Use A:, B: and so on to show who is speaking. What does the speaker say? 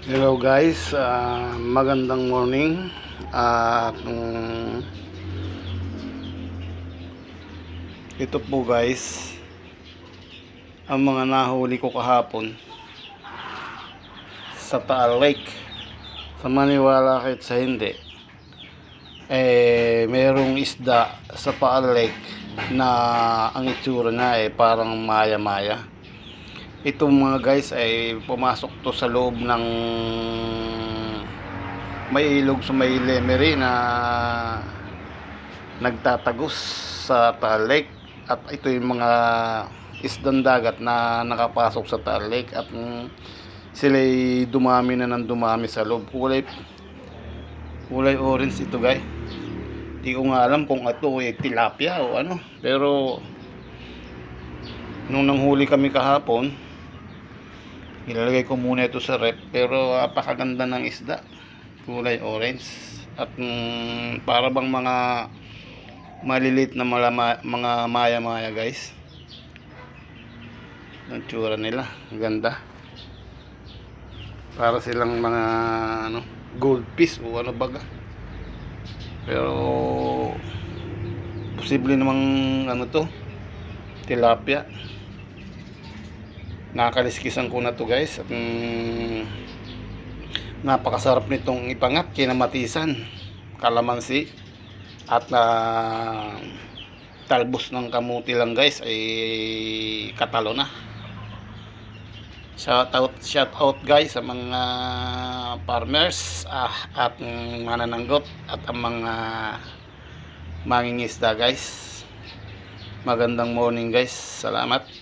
A: Hello guys, magandang morning. Ito po guys, ang mga nahuli ko kahapon sa Taal Lake. Sa maniwala kahit sa hindi, merong isda sa Taal Lake na ang itsura niya parang maya-maya. Itong mga guys ay pumasok to sa loob ng may ilog sa may Lemery na nagtatagos sa Taal Lake, at ito yung mga isdang dagat na nakapasok sa Taal Lake at sila'y dumami na ng dumami sa loob. Kulay orange ito guys. Di ko nga alam kung ito ay tilapia o ano, pero nung nanghuli kami kahapon, ilalagay ko muna ito sa rep, pero apakaganda ng isda, kulay orange at para bang mga malilit na mga maya-maya guys. Ang tsura nila, ganda, para silang mga goldfish o ano baga, pero posible namang to, tilapia. Nakakaliskisan ko na to guys, at napakasarap nitong ipangat, kinamatisan, kalamansi at talbos ng kamuti lang guys, ay katalo na. Shout out guys sa mga farmers at manananggot at ang mga mangingisda guys. Magandang morning guys, salamat.